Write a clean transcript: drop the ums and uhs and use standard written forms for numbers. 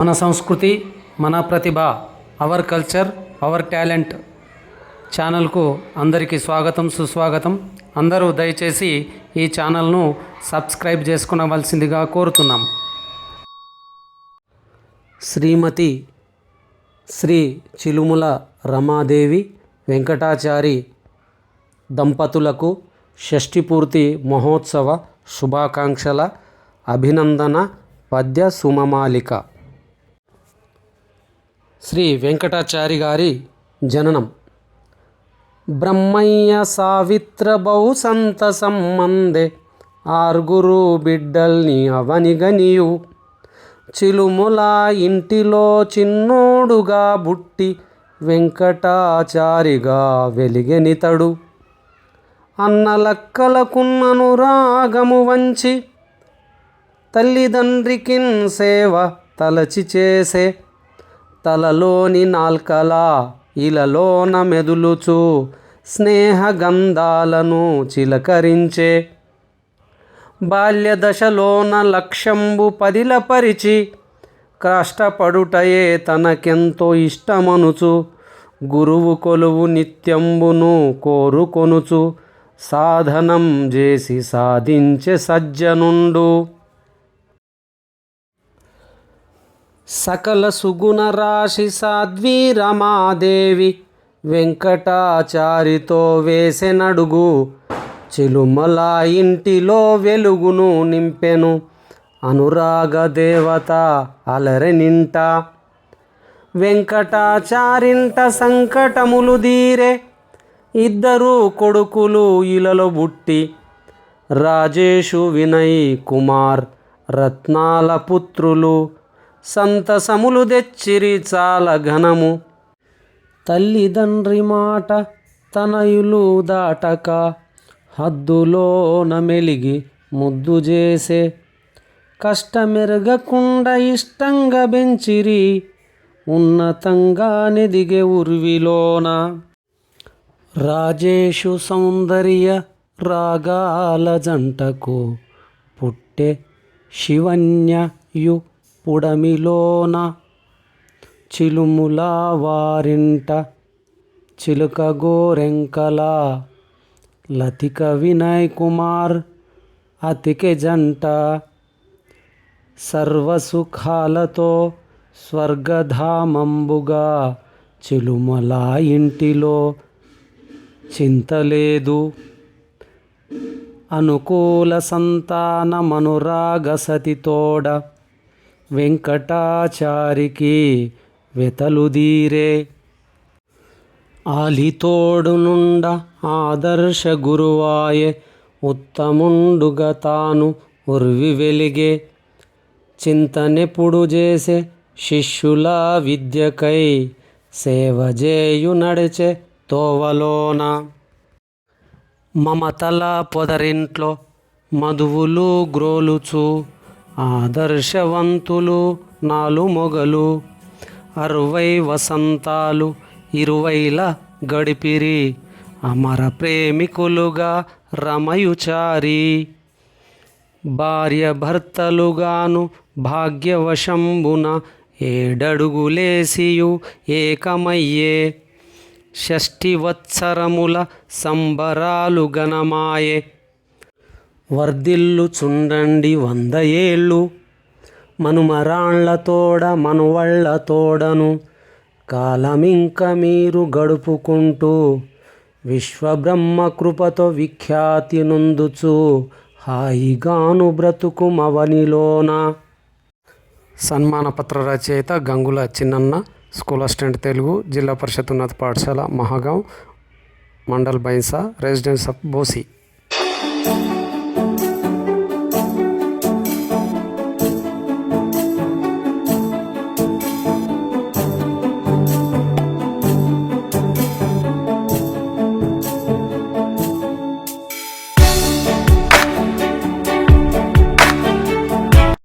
మన సంస్కృతి, మన ప్రతిభ, అవర్ కల్చర్, అవర్ టాలెంట్ ఛానల్కు అందరికీ స్వాగతం, సుస్వాగతం. అందరూ దయచేసి ఈ ఛానల్ను సబ్స్క్రైబ్ చేసుకునవలసిందిగా కోరుతున్నాం. శ్రీమతి శ్రీ చిలుముల రమాదేవి వెంకటాచారి దంపతులకు షష్ఠి పూర్తి మహోత్సవ శుభాకాంక్షల అభినందన పద్య సుమమాలిక. శ్రీ వెంకటాచారి గారి జననం బ్రహ్మయ్య సావిత్ర బహు సంత సంబంధే ఆరుగురు బిడ్డల్ని అవనిగనియు చిలుముల ఇంటిలో చిన్నోడుగా బుట్టి వెంకటాచారిగా వెలిగెనితడు. అన్నలక్కలకున్నను రాగము వంచి తల్లిదండ్రికిన్ సేవ తలచి చేసే తలలోని నాల్కలా ఇలలోన మెదులుచు స్నేహగంధాలను చిలకరించే బాల్యదశలోన లక్ష్యంబు పదిలపరిచి కష్టపడుటయే తనకెంతో ఇష్టమనుచు గురువు కొలువు నిత్యంబును కోరుకొనుచు సాధనం చేసి సాధించే సజ్జనుండు. సకల సుగుణ రాశి సాధ్వి రమాదేవి వెంకటాచారితో వేసెనడుగు చిలుమల ఇంటిలో వెలుగును నింపెను అనురాగ దేవత అలరెనింట. వెంకటాచారింట సంకటములు దీరే ఇద్దరు కొడుకులు ఇలలో బుట్టి రాజేషు వినయ్ కుమార్ రత్నాల పుత్రులు సంతసములు తెచ్చిరి చాలా ఘనము. తల్లిదండ్రి మాట తనయులు దాటక హద్దులోన మెలిగి ముద్దు చేసే కష్టమెరగకుండా ఇష్టంగా పెంచిరి ఉన్నతంగా నెదిగే ఉర్విలోన. రాజేషు సౌందర్య రాగాల జంటకు పుట్టే శివన్యయు పుడమిలోన చిలుముల వారింట చిలుక గోరెంకల లతిక వినయ్ కుమార్ అతికే జంట సర్వసుఖాలతో స్వర్గధామంబుగా చిలుమల ఇంటిలో చింతలేదు. అనుకూల సంతాన మనురాగ సతితోడ వెంకటాచారికి వెతలుదీరే ఆలితోడు నుండ ఆదర్శ గురువాయే ఉత్తముండుగా తాను ఉర్వి వెలిగే చింతనెప్పుడు చేసే శిష్యుల విద్యకై సేవజేయు నడిచే తోవలోన. మమతల పొదరింట్లో మధువులు గ్రోలుచు ఆదర్శవంతులు నాలు మొగలు 60 వసంతాలు 20ల గడిపిరి అమర ప్రేమికులుగా రమయుచారి. భార్య భర్తలుగాను భాగ్యవశంబున 7 అడుగులేసియు ఏకమయ్యే షష్ఠి వత్సరముల సంబరాలు గణమాయే. వర్ధిల్లు చుండండి 100 ఏళ్ళు మనుమరాళ్లతోడ మనువళ్ళతోడను కాలమింక మీరు గడుపుకుంటూ విశ్వబ్రహ్మ కృపతో విఖ్యాతి నొందుచు హాయిగాను బ్రతుకు మవనిలోన. సన్మానపత్ర రచయిత గంగుల చిన్నన్న, స్కూల్ అసిస్టెంట్ తెలుగు, జిల్లా పరిషత్ ఉన్నత పాఠశాల మహాగాం, మండల్ బైన్సా, రెసిడెన్స్ ఆఫ్ బోసి.